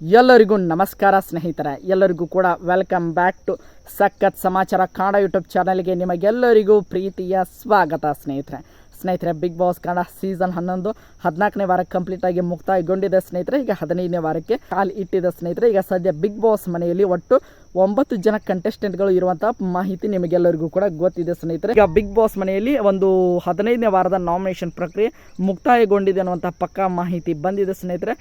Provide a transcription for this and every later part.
ಎಲ್ಲರಿಗೂ ನಮಸ್ಕಾರ ಸ್ನೇಹಿತರೆ, ಎಲ್ಲರಿಗೂ ಕೂಡ ವೆಲ್ಕಮ್ ಬ್ಯಾಕ್ ಟು ಸಖತ್ ಸಮಾಚಾರ ಕನ್ನಡ ಯೂಟ್ಯೂಬ್ ಚಾನಲ್ಗೆ ನಿಮಗೆಲ್ಲರಿಗೂ ಪ್ರೀತಿಯ ಸ್ವಾಗತ. ಸ್ನೇಹಿತರೆ ಬಿಗ್ ಬಾಸ್ ಕನ್ನಡ ಸೀಸನ್ 11 14ನೇ ವಾರ ಕಂಪ್ಲೀಟ್ ಆಗಿ ಮುಕ್ತಾಯಗೊಂಡಿದೆ ಸ್ನೇಹಿತರೆ. ಈಗ 15ನೇ ವಾರಕ್ಕೆ ಕಾಲು ಇಟ್ಟಿದೆ ಸ್ನೇಹಿತರೆ. ಈಗ ಸದ್ಯ ಬಿಗ್ ಬಾಸ್ ಮನೆಯಲ್ಲಿ ಒಟ್ಟು 9 ಜನ ಕಂಟೆಸ್ಟೆಂಟ್ಗಳು ಇರುವಂಥ ಮಾಹಿತಿ ನಿಮಗೆಲ್ಲರಿಗೂ ಕೂಡ ಗೊತ್ತಿದೆ ಸ್ನೇಹಿತರೆ. ಈಗ ಬಿಗ್ ಬಾಸ್ ಮನೆಯಲ್ಲಿ ಒಂದು 15ನೇ ವಾರದ ನಾಮಿನೇಷನ್ ಪ್ರಕ್ರಿಯೆ ಮುಕ್ತಾಯಗೊಂಡಿದೆ ಅನ್ನುವಂಥ ಪಕ್ಕಾ ಮಾಹಿತಿ ಬಂದಿದೆ ಸ್ನೇಹಿತರೆ.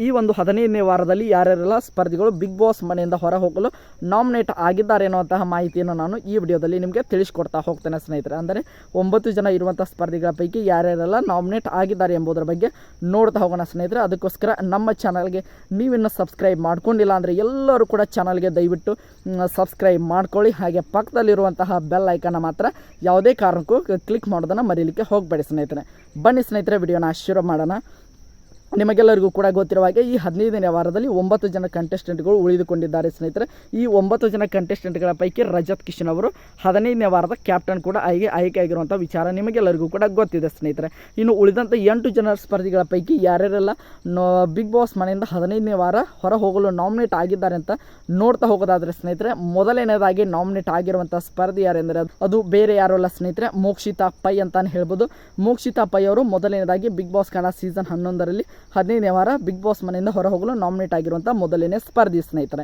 ಈ ಒಂದು 15ನೇ ವಾರದಲ್ಲಿ ಯಾರ್ಯಾರೆಲ್ಲ ಸ್ಪರ್ಧಿಗಳು ಬಿಗ್ ಬಾಸ್ ಮನೆಯಿಂದ ಹೊರ ಹೋಗಲು ನಾಮಿನೇಟ್ ಆಗಿದ್ದಾರೆ ಅನ್ನುವಂತಹ ಮಾಹಿತಿಯನ್ನು ನಾನು ಈ ವಿಡಿಯೋದಲ್ಲಿ ನಿಮಗೆ ತಿಳಿಸ್ಕೊಡ್ತಾ ಹೋಗ್ತೇನೆ ಸ್ನೇಹಿತರೆ. ಅಂದರೆ 9 ಜನ ಇರುವಂಥ ಸ್ಪರ್ಧಿಗಳ ಪೈಕಿ ಯಾರ್ಯಾರೆಲ್ಲ ನಾಮಿನೇಟ್ ಆಗಿದ್ದಾರೆ ಎಂಬುದರ ಬಗ್ಗೆ ನೋಡ್ತಾ ಹೋಗೋಣ ಸ್ನೇಹಿತರೆ. ಅದಕ್ಕೋಸ್ಕರ ನಮ್ಮ ಚಾನಲ್ಗೆ ನೀವಿನ್ನು ಸಬ್ಸ್ಕ್ರೈಬ್ ಮಾಡ್ಕೊಂಡಿಲ್ಲ ಅಂದರೆ ಎಲ್ಲರೂ ಕೂಡ ಚಾನಲ್ಗೆ ದಯವಿಟ್ಟು ಸಬ್ಸ್ಕ್ರೈಬ್ ಮಾಡ್ಕೊಳ್ಳಿ. ಹಾಗೆ ಪಕ್ಕದಲ್ಲಿರುವಂತಹ ಬೆಲ್ ಐಕನ್ನ ಮಾತ್ರ ಯಾವುದೇ ಕಾರಣಕ್ಕೂ ಕ್ಲಿಕ್ ಮಾಡೋದನ್ನು ಮರೀಲಿಕ್ಕೆ ಹೋಗಬೇಡಿ ಸ್ನೇಹಿತರೆ. ಬನ್ನಿ ಸ್ನೇಹಿತರೆ, ವಿಡಿಯೋನ ಶುರು ಮಾಡೋಣ. ನಿಮಗೆಲ್ಲರಿಗೂ ಕೂಡ ಗೊತ್ತಿರುವ ಹಾಗೆ ಈ 15ನೇ ವಾರದಲ್ಲಿ 9 ಜನ ಕಂಟೆಸ್ಟೆಂಟ್ಗಳು ಉಳಿದುಕೊಂಡಿದ್ದಾರೆ ಸ್ನೇಹಿತರೆ. ಈ 9 ಜನ ಕಂಟೆಸ್ಟೆಂಟ್ಗಳ ಪೈಕಿ ರಜತ್ ಕಿಶನ್ ಅವರು 15ನೇ ವಾರದ ಕ್ಯಾಪ್ಟನ್ ಕೂಡ ಆಯ್ಕೆಯಾಗಿರುವಂಥ ವಿಚಾರ ನಿಮಗೆಲ್ಲರಿಗೂ ಕೂಡ ಗೊತ್ತಿದೆ ಸ್ನೇಹಿತರೆ. ಇನ್ನು ಉಳಿದಂಥ 8 ಜನ ಸ್ಪರ್ಧಿಗಳ ಪೈಕಿ ಯಾರ್ಯಾರೆಲ್ಲ ಬಿಗ್ ಬಾಸ್ ಮನೆಯಿಂದ 15ನೇ ವಾರ ಹೊರ ಹೋಗಲು ನಾಮಿನೇಟ್ ಆಗಿದ್ದಾರೆ ಅಂತ ನೋಡ್ತಾ ಹೋಗೋದಾದರೆ ಸ್ನೇಹಿತರೆ, ಮೊದಲನೇದಾಗಿ ನಾಮಿನೇಟ್ ಆಗಿರುವಂಥ ಸ್ಪರ್ಧಿ ಯಾರೆಂದರೆ ಅದು ಬೇರೆ ಯಾರೂ ಅಲ್ಲ ಸ್ನೇಹಿತರೆ, ಮೋಕ್ಷಿತಾ ಪೈ ಅಂತಾನೆ ಹೇಳ್ಬೋದು. ಮೋಕ್ಷಿತಾ ಪೈ ಅವರು ಮೊದಲನೇದಾಗಿ ಬಿಗ್ ಬಾಸ್ ಕನ್ನಡ ಸೀಸನ್ 11ರಲ್ಲಿ 15ನೇ ವಾರ ಬಿಗ್ ಬಾಸ್ ಮನೆಯಿಂದ ಹೊರ ಹೋಗಲು ನಾಮಿನೇಟ್ ಆಗಿರುವಂಥ ಮೊದಲನೇ ಸ್ಪರ್ಧಿ ಸ್ನೇಹಿತರೆ.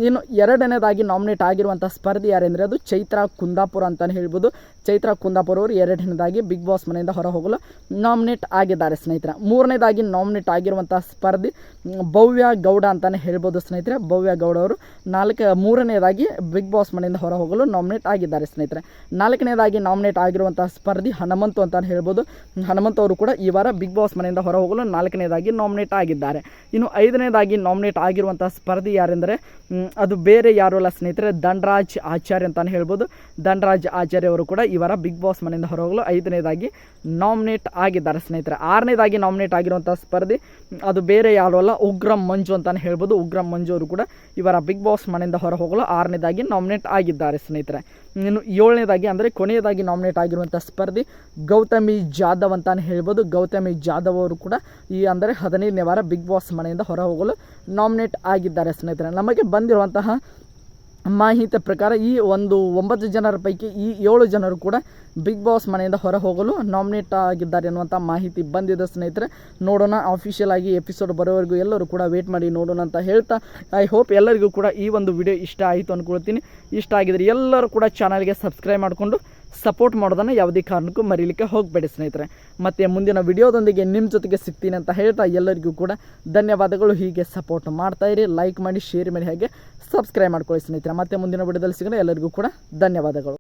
ಇನ್ನು ಎರಡನೇದಾಗಿ ನಾಮಿನೇಟ್ ಆಗಿರುವಂಥ ಸ್ಪರ್ಧಿ ಯಾರೆಂದರೆ ಅದು ಚೈತ್ರಾ ಕುಂದಾಪುರ ಅಂತಲೇ ಹೇಳ್ಬೋದು. ಚೈತ್ರಾ ಕುಂದಾಪುರ ಅವರು ಎರಡನೇದಾಗಿ ಬಿಗ್ ಬಾಸ್ ಮನೆಯಿಂದ ಹೊರ ಹೋಗಲು ನಾಮಿನೇಟ್ ಆಗಿದ್ದಾರೆ ಸ್ನೇಹಿತರೆ. ಮೂರನೇದಾಗಿ ನಾಮಿನೇಟ್ ಆಗಿರುವಂಥ ಸ್ಪರ್ಧಿ ಭವ್ಯ ಗೌಡ ಅಂತಲೇ ಹೇಳ್ಬೋದು ಸ್ನೇಹಿತರೆ. ಭವ್ಯ ಗೌಡ ಅವರು ಮೂರನೇದಾಗಿ ಬಿಗ್ ಬಾಸ್ ಮನೆಯಿಂದ ಹೊರ ಹೋಗಲು ನಾಮಿನೇಟ್ ಆಗಿದ್ದಾರೆ ಸ್ನೇಹಿತರೆ. ನಾಲ್ಕನೇದಾಗಿ ನಾಮಿನೇಟ್ ಆಗಿರುವಂಥ ಸ್ಪರ್ಧಿ ಹನುಮಂತು ಅಂತಲೇ ಹೇಳ್ಬೋದು. ಹನುಮಂತು ಅವರು ಕೂಡ ಈ ವಾರ ಬಿಗ್ ಬಾಸ್ ಮನೆಯಿಂದ ಹೊರ ಹೋಗಲು ನಾಲ್ಕನೇದಾಗಿ ನಾಮಿನೇಟ್ ಆಗಿದ್ದಾರೆ. ಇನ್ನು 5ನೇದಾಗಿ ನಾಮಿನೇಟ್ ಆಗಿರುವಂಥ ಸ್ಪರ್ಧಿ ಯಾರೆಂದರೆ ಅದು ಬೇರೆ ಯಾರು ಅಲ್ಲ ಸ್ನೇಹಿತರೆ, ಧನರಾಜ್ ಆಚಾರ್ಯ ಅಂತಾನೆ ಹೇಳ್ಬೋದು. ಧನರಾಜ್ ಆಚಾರ್ಯ ಅವರು ಕೂಡ ಈ ವಾರ ಬಿಗ್ ಬಾಸ್ ಮನೆಯಿಂದ ಹೊರಹೋಗಲು 5ನೇದಾಗಿ ನಾಮಿನೇಟ್ ಆಗಿದ್ದಾರೆ ಸ್ನೇಹಿತರೆ. 6ನೇದಾಗಿ ನಾಮಿನೇಟ್ ಆಗಿರುವಂಥ ಸ್ಪರ್ಧಿ ಅದು ಬೇರೆ ಯಾರು ಅಲ್ಲ, ಉಗ್ರಂ ಮಂಜು ಅಂತಾನೆ ಹೇಳ್ಬೋದು. ಉಗ್ರಂ ಮಂಜು ಅವರು ಕೂಡ ಈ ವಾರ ಬಿಗ್ ಬಾಸ್ ಮನೆಯಿಂದ ಹೊರ ಹೋಗಲು 6ನೇದಾಗಿ ನಾಮಿನೇಟ್ ಆಗಿದ್ದಾರೆ ಸ್ನೇಹಿತರೆ. ಇನ್ನು 7ನೇದಾಗಿ ಅಂದರೆ ಕೊನೆಯದಾಗಿ ನಾಮಿನೇಟ್ ಆಗಿರುವಂಥ ಸ್ಪರ್ಧಿ ಗೌತಮಿ ಜಾಧವ್ ಅಂತಾನೆ ಹೇಳ್ಬೋದು. ಗೌತಮಿ ಜಾಧವ್ ಅವರು ಕೂಡ ಈ ಅಂದರೆ 15ನೇ ವಾರ ಬಿಗ್ ಬಾಸ್ ಮನೆಯಿಂದ ಹೊರ ಹೋಗಲು ನಾಮಿನೇಟ್ ಆಗಿದ್ದಾರೆ ಸ್ನೇಹಿತರೆ. ನಮಗೆ ಬಂದಿರುವಂತಹ ಮಾಹಿತಿ ಪ್ರಕಾರ ಈ ಒಂದು 9 ಜನರ ಪೈಕಿ ಈ 7 ಜನರು ಕೂಡ ಬಿಗ್ ಬಾಸ್ ಮನೆಯಿಂದ ಹೊರ ಹೋಗಲು ನಾಮಿನೇಟ್ ಆಗಿದ್ದಾರೆ ಅನ್ನುವಂಥ ಮಾಹಿತಿ ಬಂದಿದೆ ಸ್ನೇಹಿತರೆ. ನೋಡೋಣ, ಅಫಿಷಿಯಲ್ ಆಗಿ ಎಪಿಸೋಡ್ ಬರೋವರೆಗೂ ಎಲ್ಲರೂ ಕೂಡ ವೇಟ್ ಮಾಡಿ ನೋಡೋಣ ಅಂತ ಹೇಳ್ತಾ, ಐ ಹೋಪ್ ಎಲ್ಲರಿಗೂ ಕೂಡ ಈ ಒಂದು ವಿಡಿಯೋ ಇಷ್ಟ ಆಯಿತು ಅಂದ್ಕೊಳ್ತೀನಿ. ಇಷ್ಟ ಆಗಿದ್ರೆ ಎಲ್ಲರೂ ಕೂಡ ಚಾನಲ್ಗೆ ಸಬ್ಸ್ಕ್ರೈಬ್ ಮಾಡಿಕೊಂಡು ಸಪೋರ್ಟ್ ಮಾಡೋದನ್ನು ಯಾವುದೇ ಕಾರಣಕ್ಕೂ ಮರೀಲಿಕ್ಕೆ ಹೋಗಬೇಡಿ ಸ್ನೇಹಿತರೆ. ಮತ್ತು ಮುಂದಿನ ವಿಡಿಯೋದೊಂದಿಗೆ ನಿಮ್ಮ ಜೊತೆಗೆ ಸಿಗ್ತೀನಿ ಅಂತ ಹೇಳ್ತಾ ಎಲ್ಲರಿಗೂ ಕೂಡ ಧನ್ಯವಾದಗಳು. ಹೀಗೆ ಸಪೋರ್ಟ್ ಮಾಡ್ತಾಯಿರಿ, ಲೈಕ್ ಮಾಡಿ, ಶೇರ್ ಮಾಡಿ, ಹಾಗೆ ಸಬ್ಸ್ಕ್ರೈಬ್ ಮಾಡ್ಕೊಳ್ಳಿ ಸ್ನೇಹಿತರೆ. ಮತ್ತೆ ಮುಂದಿನ ವಿಡಿಯೋದಲ್ಲಿ ಸಿಗೋಣ. ಎಲ್ಲರಿಗೂ ಕೂಡ ಧನ್ಯವಾದಗಳು.